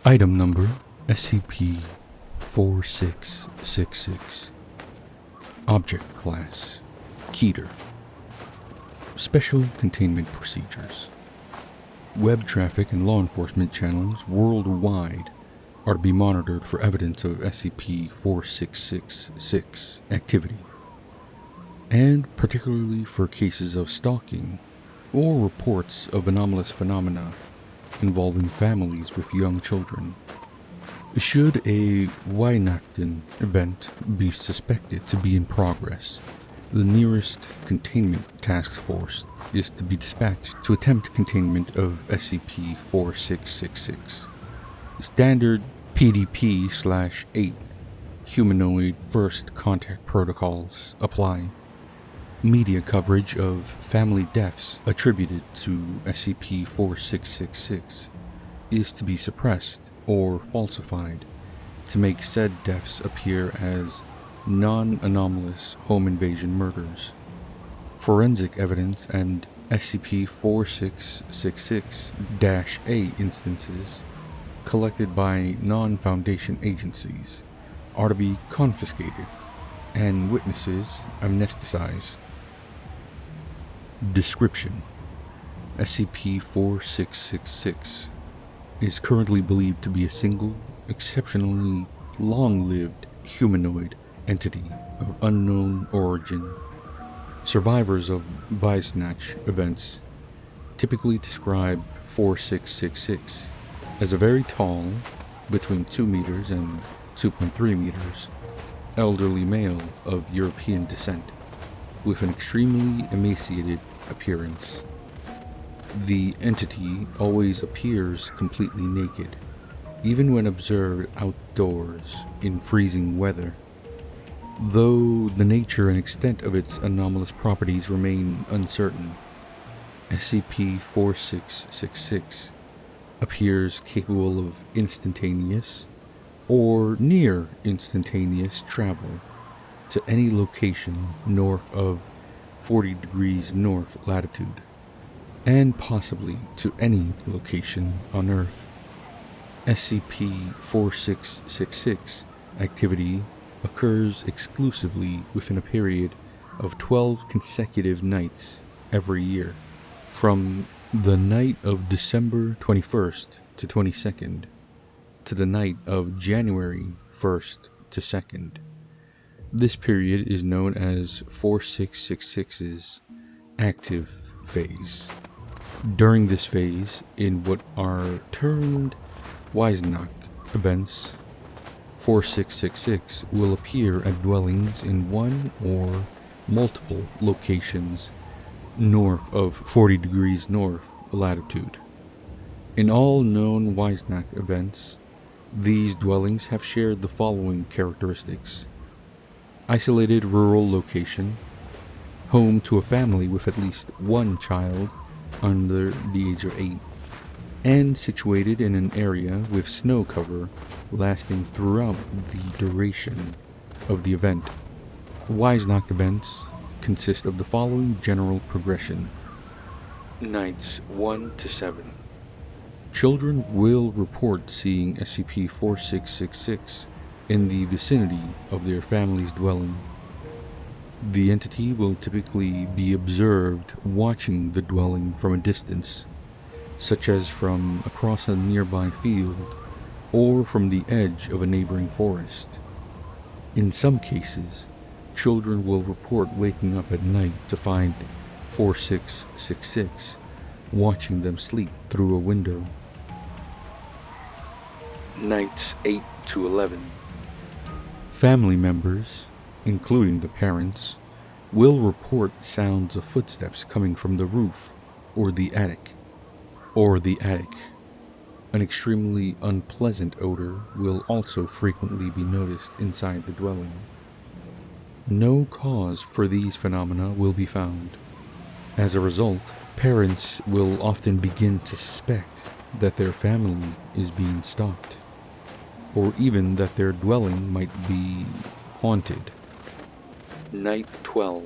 Item number SCP-4666. Object Class Keter. Special Containment Procedures. Web traffic and law enforcement channels worldwide are to be monitored for evidence of SCP-4666 activity, and particularly for cases of stalking or reports of anomalous phenomena involving families with young children. Should a Weihnachten event be suspected to be in progress, the nearest containment task force is to be dispatched to attempt containment of SCP-4666. Standard PDP/8 humanoid first contact protocols apply. Media coverage of family deaths attributed to SCP-4666 is to be suppressed or falsified to make said deaths appear as non-anomalous home invasion murders. Forensic evidence and SCP-4666-A instances collected by non-Foundation agencies are to be confiscated and witnesses amnesticized. Description: SCP-4666 is currently believed to be a single, exceptionally long-lived humanoid entity of unknown origin. Survivors of Weihnachten events typically describe 4666 as a very tall, between 2 meters and 2.3 meters, elderly male of European descent, with an extremely emaciated appearance. The entity always appears completely naked, even when observed outdoors in freezing weather. Though the nature and extent of its anomalous properties remain uncertain, SCP-4666 appears capable of instantaneous or near instantaneous travel to any location north of 40 degrees north latitude, and possibly to any location on Earth. SCP-4666 activity occurs exclusively within a period of 12 consecutive nights every year, from the night of December 21st to 22nd to the night of January 1st to 2nd. This period is known as 4666's active phase. During this phase, in what are termed Weihnachten events, 4666 will appear at dwellings in one or multiple locations north of 40 degrees north latitude. In all known Weihnachten events, these dwellings have shared the following characteristics: isolated rural location, home to a family with at least one child under the age of 8, and situated in an area with snow cover lasting throughout the duration of the event. Weihnachten events consist of the following general progression. Nights 1 to 7. Children will report seeing SCP-4666 in the vicinity of their family's dwelling. The entity will typically be observed watching the dwelling from a distance, such as from across a nearby field or from the edge of a neighboring forest. In some cases, children will report waking up at night to find 4666 watching them sleep through a window. Nights 8 to 11. Family members, including the parents, will report sounds of footsteps coming from the roof or the attic. An extremely unpleasant odor will also frequently be noticed inside the dwelling. No cause for these phenomena will be found. As a result, parents will often begin to suspect that their family is being stalked, or even that their dwelling might be haunted. Night 12.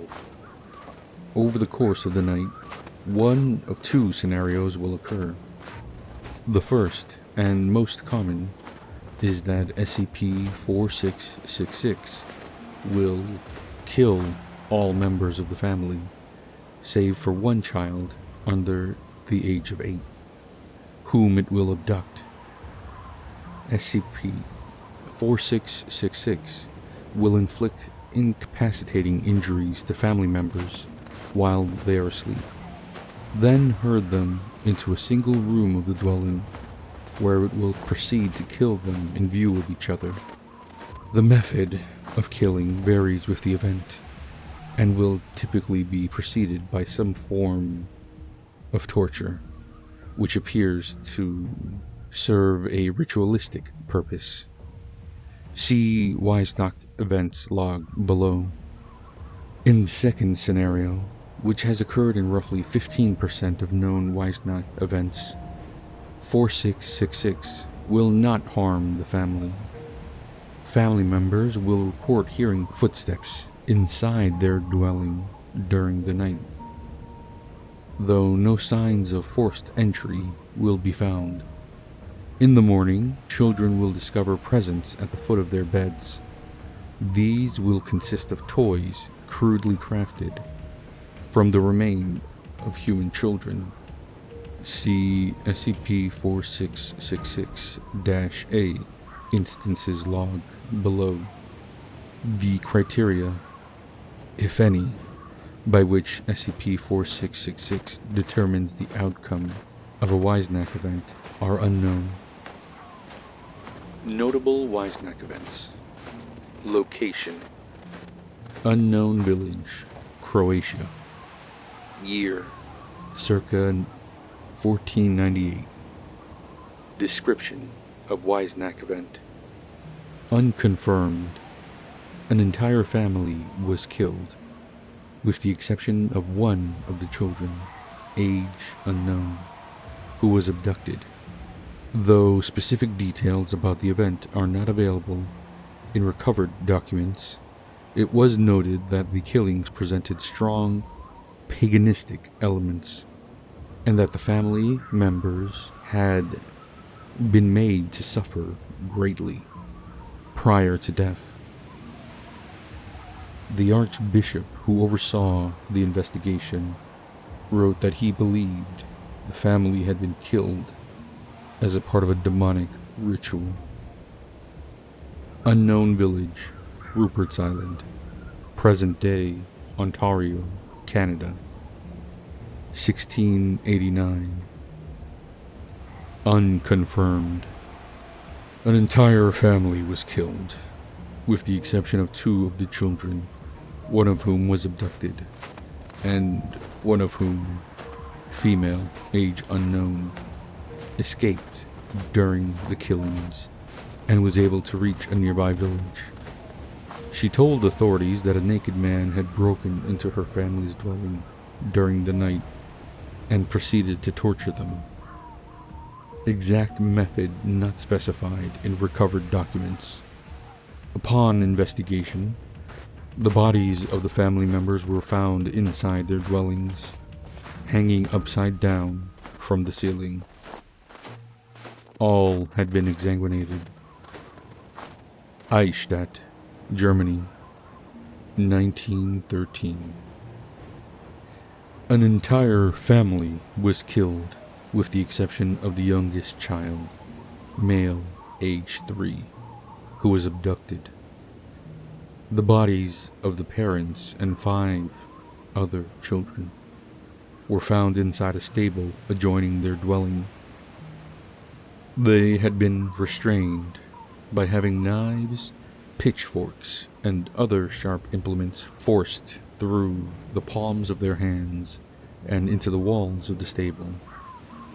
Over the course of the night, one of two scenarios will occur. The first and most common, is that SCP-4666 will kill all members of the family, save for one child under the age of 8, whom it will abduct. SCP-4666 will inflict incapacitating injuries to family members while they are asleep, then herd them into a single room of the dwelling, where it will proceed to kill them in view of each other. The method of killing varies with the event, and will typically be preceded by some form of torture, which appears to serve a ritualistic purpose. See Wisenock events log below. In the second scenario, which has occurred in roughly 15% of known Wisenock events, 4666 will not harm the family. Family members will report hearing footsteps inside their dwelling during the night, though no signs of forced entry will be found. In the morning, children will discover presents at the foot of their beds. These will consist of toys crudely crafted from the remains of human children. See SCP-4666-A instances log below. The criteria, if any, by which SCP-4666 determines the outcome of a Wisenock event are unknown. Notable Wisenock events. Location: Unknown village, Croatia. Year: circa 1498. Description of Wisenock event: unconfirmed. An entire family was killed, with the exception of one of the children, age unknown, who was abducted. Though specific details about the event are not available in recovered documents, it was noted that the killings presented strong paganistic elements, and that the family members had been made to suffer greatly prior to death. The Archbishop who oversaw the investigation wrote that he believed the family had been killed as a part of a demonic ritual. Unknown village, Rupert's Island, present-day Ontario, Canada. 1689. Unconfirmed. An entire family was killed, with the exception of two of the children, one of whom was abducted, and one of whom, female, age unknown, escaped during the killings and was able to reach a nearby village. She told authorities that a naked man had broken into her family's dwelling during the night and proceeded to torture them. Exact method not specified in recovered documents. Upon investigation, the bodies of the family members were found inside their dwellings, hanging upside down from the ceiling. All had been exsanguinated. Eichstätt, Germany, 1913. An entire family was killed, with the exception of the youngest child, male, age 3, who was abducted. The bodies of the parents and 5 other children were found inside a stable adjoining their dwelling. They had been restrained by having knives, pitchforks, and other sharp implements forced through the palms of their hands and into the walls of the stable,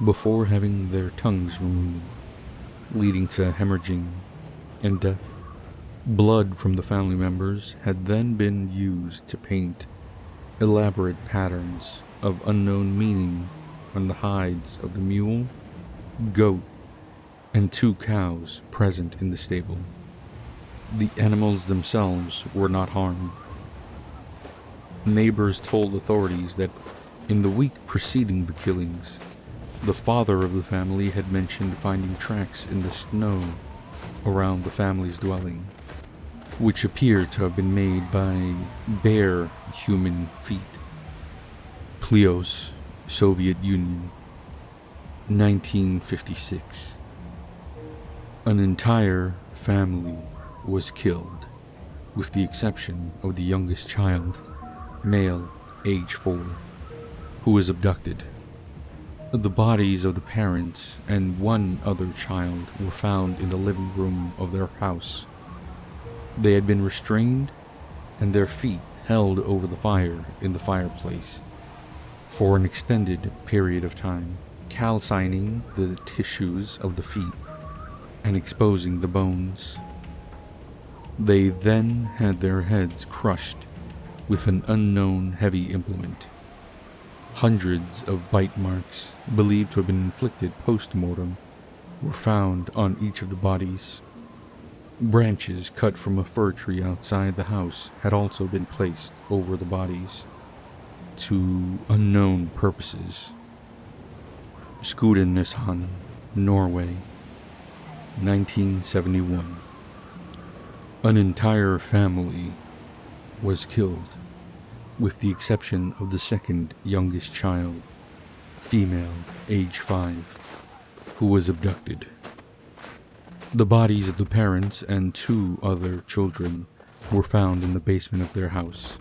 before having their tongues removed, leading to hemorrhaging and death. Blood from the family members had then been used to paint elaborate patterns of unknown meaning on the hides of the mule, goat, and 2 cows present in the stable. The animals themselves were not harmed. Neighbors told authorities that in the week preceding the killings, The father of the family had mentioned finding tracks in the snow around the family's dwelling, which appeared to have been made by bare human feet. Plios, Soviet Union, 1956. An entire family was killed, with the exception of the youngest child, male, age 4, who was abducted. The bodies of the parents and one other child were found in the living room of their house. They had been restrained and their feet held over the fire in the fireplace for an extended period of time, calcining the tissues of the feet and exposing the bones. They then had their heads crushed with an unknown heavy implement. Hundreds of bite marks, believed to have been inflicted post-mortem, were found on each of the bodies. Branches cut from a fir tree outside the house had also been placed over the bodies, to unknown purposes. Skudeneshavn, Norway, 1971. An entire family was killed, with the exception of the second youngest child, female, age 5, who was abducted. The bodies of the parents and 2 other children were found in the basement of their house.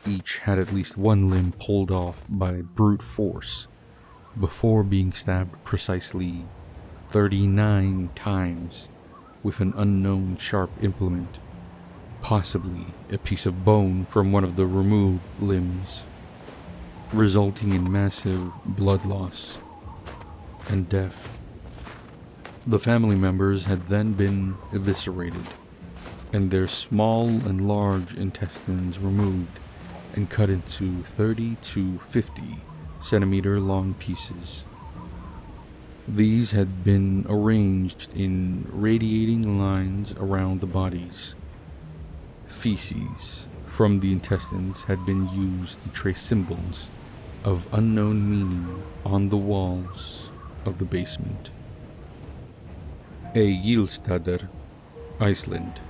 Each had at least one limb pulled off by brute force before being stabbed precisely 39 times with an unknown sharp implement, possibly a piece of bone from one of the removed limbs, resulting in massive blood loss and death. The family members had then been eviscerated, and their small and large intestines removed and cut into 30 to 50 centimeter long pieces. These had been arranged in radiating lines around the bodies. Feces from the intestines had been used to trace symbols of unknown meaning on the walls of the basement. Egilsstaðir, Iceland,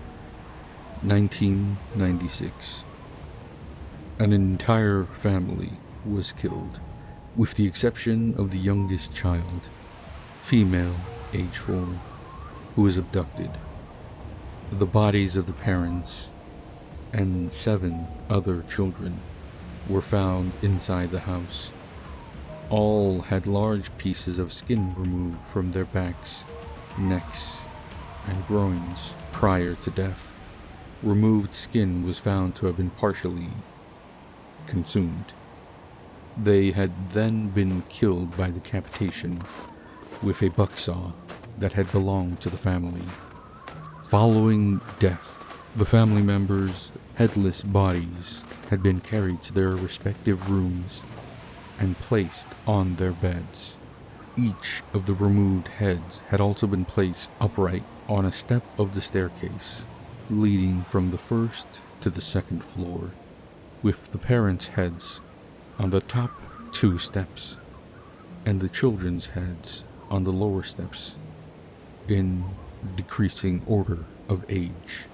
1996. An entire family was killed, with the exception of the youngest child, female, age 4, who was abducted. The bodies of the parents and 7 other children were found inside the house. All had large pieces of skin removed from their backs, necks, and groins prior to death. Removed skin was found to have been partially consumed. They had then been killed by decapitation with a bucksaw that had belonged to the family. Following death, the family members' headless bodies had been carried to their respective rooms and placed on their beds. Each of the removed heads had also been placed upright on a step of the staircase leading from the first to the second floor, with the parents' heads on the top 2 steps and the children's heads on the lower steps, in decreasing order of age.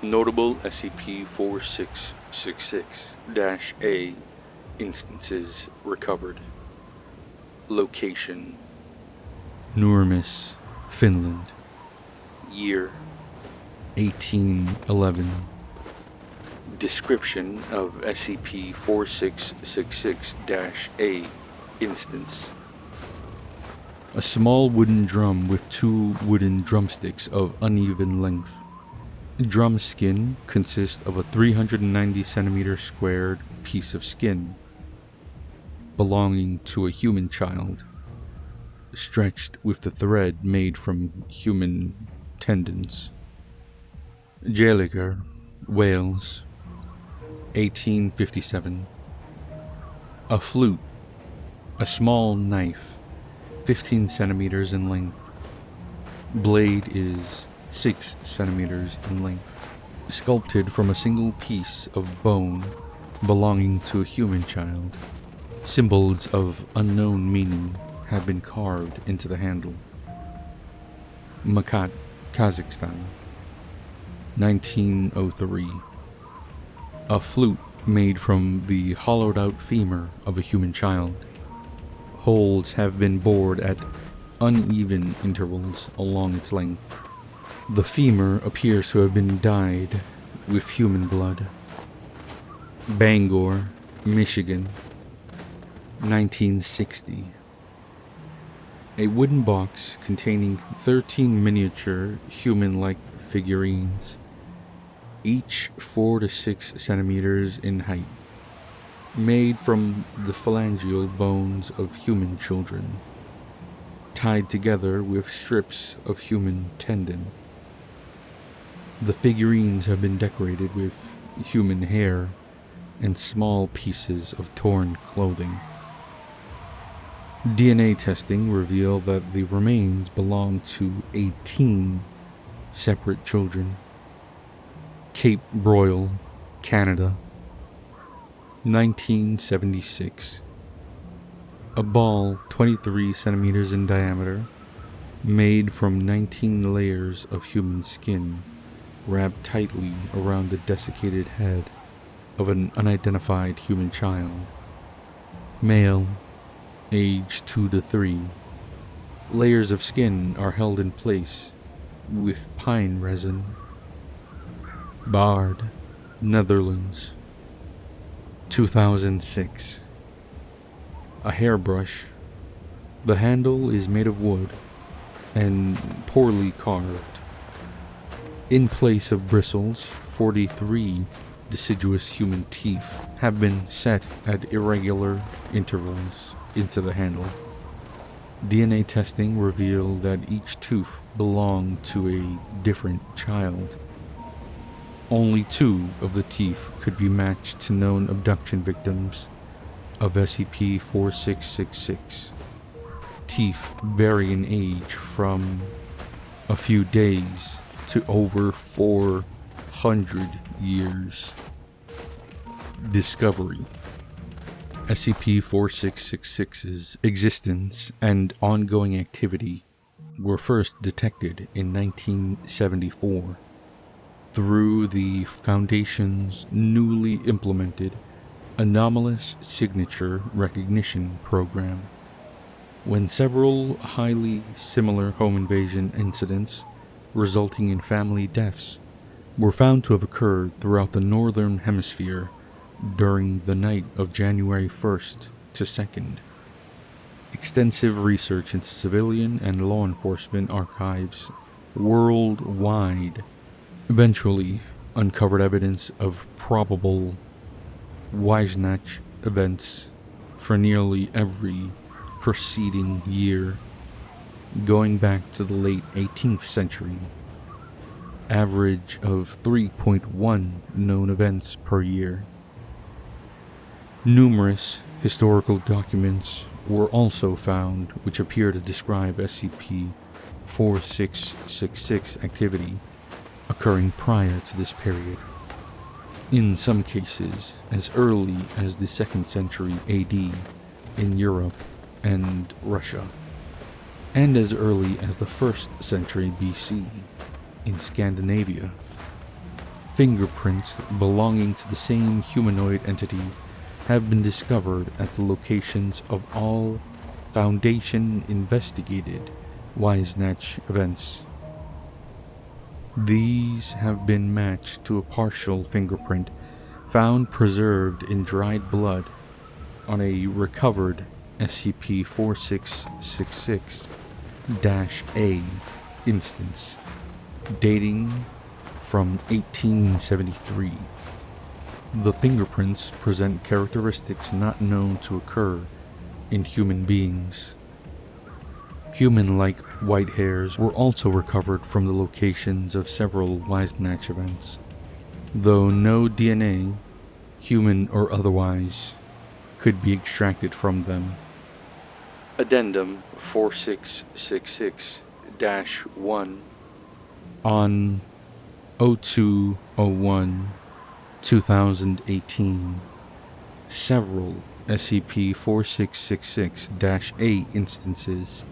Notable SCP-4666-A instances recovered. Location: Nurmes, Finland. Year: 1811. Description of SCP-4666-A instance: a small wooden drum with 2 wooden drumsticks of uneven length. Drum skin consists of a 390 centimeter squared piece of skin belonging to a human child, stretched with the thread made from human tendons. Gallagher, Wales, 1857. A flute, a small knife, 15 centimeters in length. Blade is 6 centimeters in length. Sculpted from a single piece of bone belonging to a human child. Symbols of unknown meaning have been carved into the handle. Makat, Kazakhstan, 1903. A flute made from the hollowed-out femur of a human child. Holes have been bored at uneven intervals along its length. The femur appears to have been dyed with human blood. Bangor, Michigan, 1960. A wooden box containing 13 miniature human-like figurines, each 4 to 6 centimeters in height, made from the phalangeal bones of human children, tied together with strips of human tendon. The figurines have been decorated with human hair and small pieces of torn clothing. DNA testing revealed that the remains belong to 18 separate children. Cape Broyle, Canada, 1976. A ball 23 centimeters in diameter, made from 19 layers of human skin, wrapped tightly around the desiccated head of an unidentified human child. Male, age 2 to 3. Layers of skin are held in place with pine resin. Bard, Netherlands, 2006. A hairbrush. The handle is made of wood and poorly carved. In place of bristles, 43 deciduous human teeth have been set at irregular intervals into the handle. DNA testing revealed that each tooth belonged to a different child. Only 2 of the teeth could be matched to known abduction victims of SCP-4666. Teeth vary in age from a few days to over 400 years. Discovery. SCP-4666's existence and ongoing activity were first detected in 1974 through the Foundation's newly implemented Anomalous Signature Recognition Program, when several highly similar home invasion incidents resulting in family deaths were found to have occurred throughout the Northern Hemisphere during the night of January 1st to 2nd. Extensive research into civilian and law enforcement archives worldwide eventually uncovered evidence of probable Weisnach events for nearly every preceding year, going back to the late 18th century. Average of 3.1 known events per year. Numerous historical documents were also found which appear to describe SCP-4666 activity occurring prior to this period. In some cases, as early as the 2nd century AD in Europe and Russia, and as early as the 1st century BC in Scandinavia. Fingerprints belonging to the same humanoid entity have been discovered at the locations of all Foundation-investigated Weisnach events. These have been matched to a partial fingerprint found preserved in dried blood on a recovered SCP-4666-A instance, dating from 1873. The fingerprints present characteristics not known to occur in human beings. Human-like white hairs were also recovered from the locations of several Weisnach events, though no DNA, human or otherwise, could be extracted from them. Addendum 4666-1 on 02/01/2018, several SCP-4666-A instances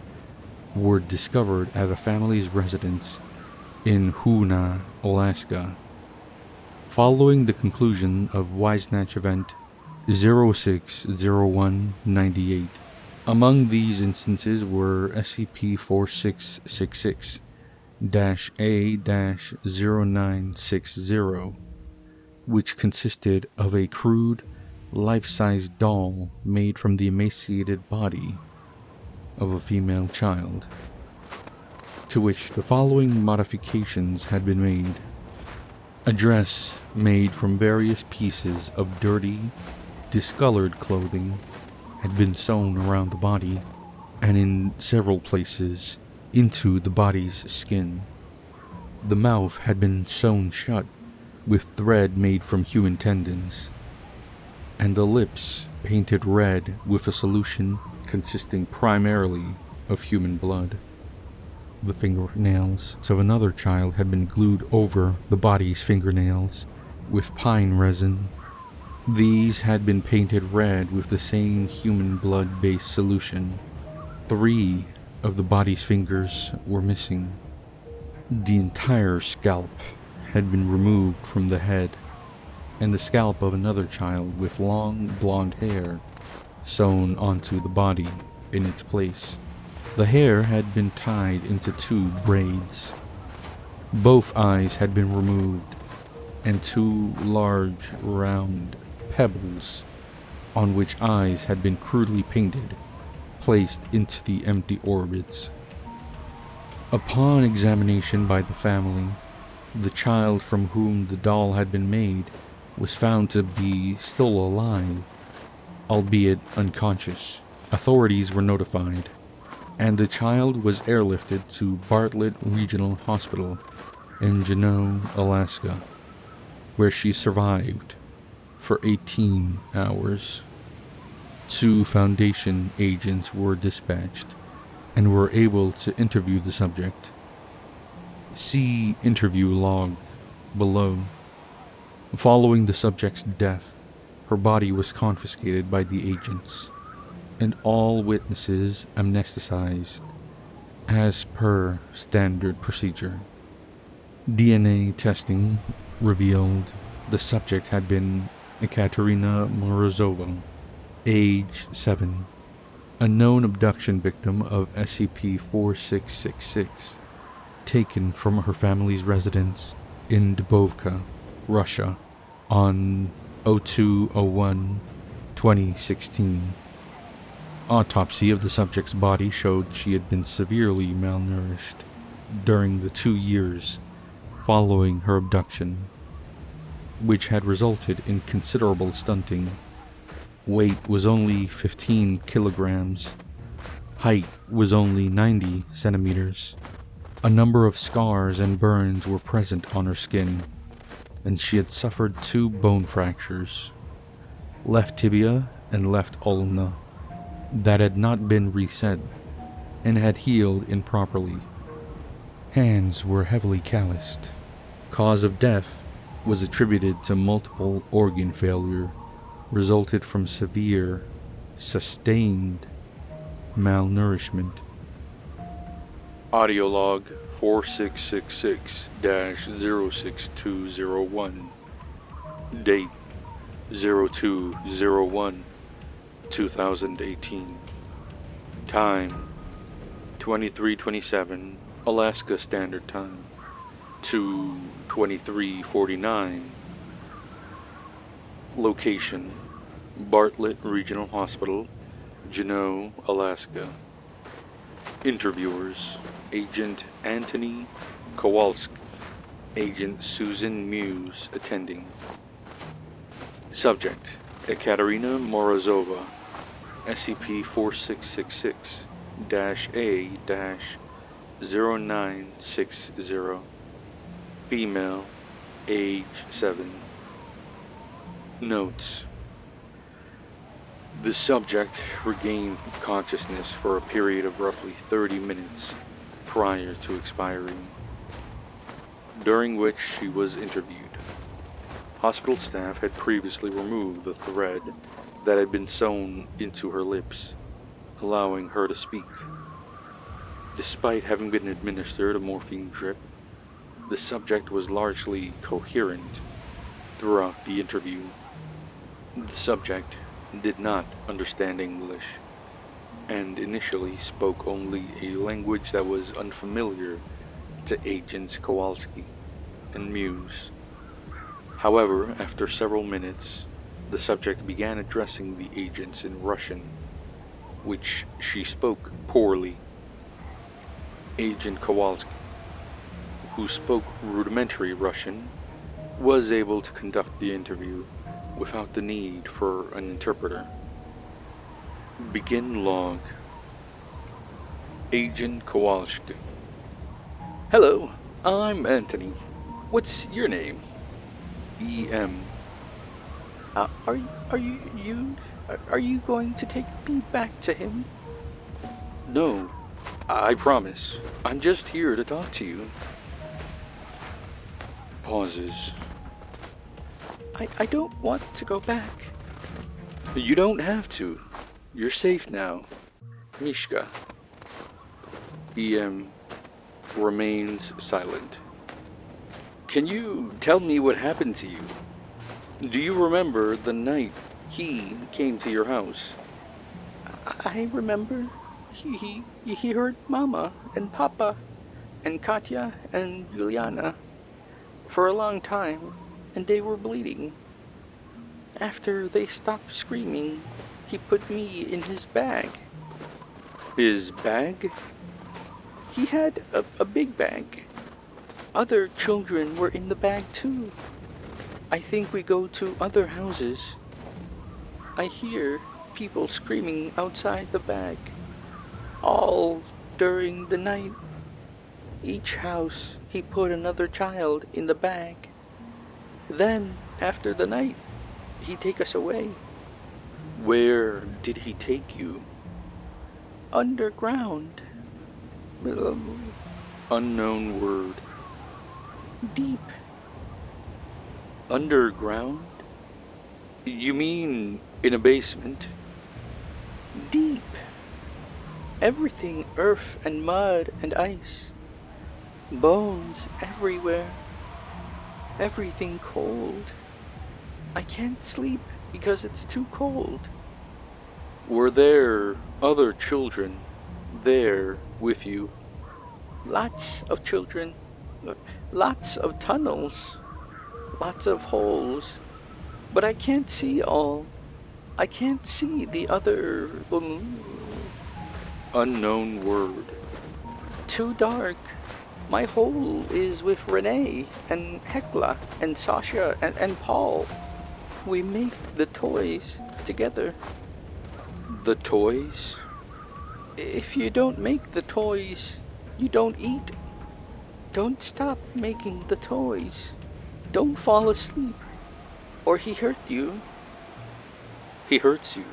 were discovered at a family's residence in Hoona, Alaska. Following the conclusion of Wisnatch Event 060198. Among these instances were SCP-4666-A-0960, which consisted of a crude, life-size doll made from the emaciated body of a female child, to which the following modifications had been made. A dress made from various pieces of dirty, discolored clothing had been sewn around the body and in several places into the body's skin. The mouth had been sewn shut with thread made from human tendons, and the lips painted red with a solution consisting primarily of human blood. The fingernails of another child had been glued over the body's fingernails with pine resin. These had been painted red with the same human blood-based solution. 3 of the body's fingers were missing. The entire scalp had been removed from the head, and the scalp of another child with long blonde hair sewn onto the body in its place. The hair had been tied into 2 braids. Both eyes had been removed, and 2 large, round pebbles on which eyes had been crudely painted, placed into the empty orbits. Upon examination by the family, the child from whom the doll had been made was found to be still alive, albeit unconscious. Authorities were notified, and the child was airlifted to Bartlett Regional Hospital in Juneau, Alaska, where she survived for 18 hours. 2 Foundation agents were dispatched and were able to interview the subject. See interview log below. Following the subject's death, her body was confiscated by the agents, and all witnesses amnesticized as per standard procedure. DNA testing revealed the subject had been Ekaterina Morozova, age 7, a known abduction victim of SCP-4666, taken from her family's residence in Dubovka, Russia, on 02/01/2016. Autopsy of the subject's body showed she had been severely malnourished during the 2 years following her abduction, which had resulted in considerable stunting. Weight was only 15 kilograms. Height was only 90 centimeters. A number of scars and burns were present on her skin, and she had suffered 2 bone fractures, left tibia and left ulna, that had not been reset and had healed improperly. Hands were heavily calloused. Cause of death was attributed to multiple organ failure, resulted from severe, sustained malnourishment. Audio log 4666-06201. Date 02/01/2018. Time 23:27 Alaska Standard Time to 23:49. Location: Bartlett Regional Hospital, Juneau, Alaska. Interviewers: Agent Anthony Kowalski, Agent Susan Muse attending. Subject: Ekaterina Morozova, SCP-4666-A-0960. Female, age 7. Notes: the subject regained consciousness for a period of roughly 30 minutes prior to expiring, during which she was interviewed. Hospital staff had previously removed the thread that had been sewn into her lips, allowing her to speak. Despite having been administered a morphine drip, the subject was largely coherent throughout the interview. The subject did not understand English, and initially spoke only a language that was unfamiliar to Agents Kowalski and Muse. However, after several minutes, the subject began addressing the agents in Russian, which she spoke poorly. Agent Kowalski, who spoke rudimentary Russian, was able to conduct the interview without the need for an interpreter. Begin log. Agent Kowalski. Hello, I'm Anthony. What's your name? E.M. Are you going to take me back to him? No, I promise. I'm just here to talk to you. Pauses. I don't want to go back. You don't have to. You're safe now. Mishka. E.M. remains silent. Can you tell me what happened to you? Do you remember the night he came to your house? I remember he hurt Mama and Papa and Katya and Juliana for a long time, and they were bleeding. After they stopped screaming, he put me in his bag. His bag? He had a big bag. Other children were in the bag too. I think we go to other houses. I hear people screaming outside the bag, all during the night. Each house he put another child in the bag. Then, after the night, he'd take us away. Where did he take you? Underground. Unknown word. Deep. Underground? You mean in a basement? Deep. Everything earth and mud and ice. Bones everywhere. Everything cold. I can't sleep because it's too cold. Were there other children there with you? Lots of children. Lots of tunnels. Lots of holes. But I can't see all. I can't see the other... Unknown word. Too dark. My hole is with Renee and Hecla and Sasha and Paul. We make the toys together. The toys? If you don't make the toys, you don't eat. Don't stop making the toys. Don't fall asleep, or he hurt you. He hurts you?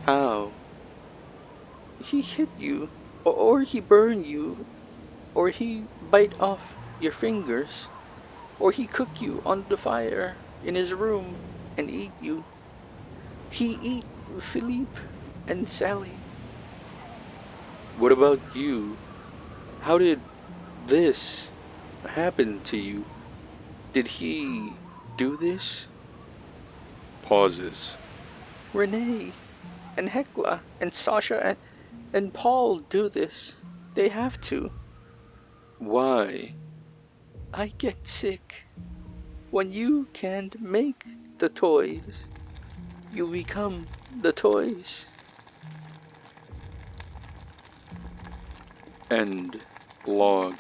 How? He hit you, or he burn you, or he bite off your fingers, or he cook you on the fire in his room and eat you. He eat Philippe and Sally. What about you? How did this happen to you? Did he do this? Pauses. Renee and Hecla and Sasha and Paul do this. They have to. Why? I get sick. When you can't make the toys, you become the toys. End log.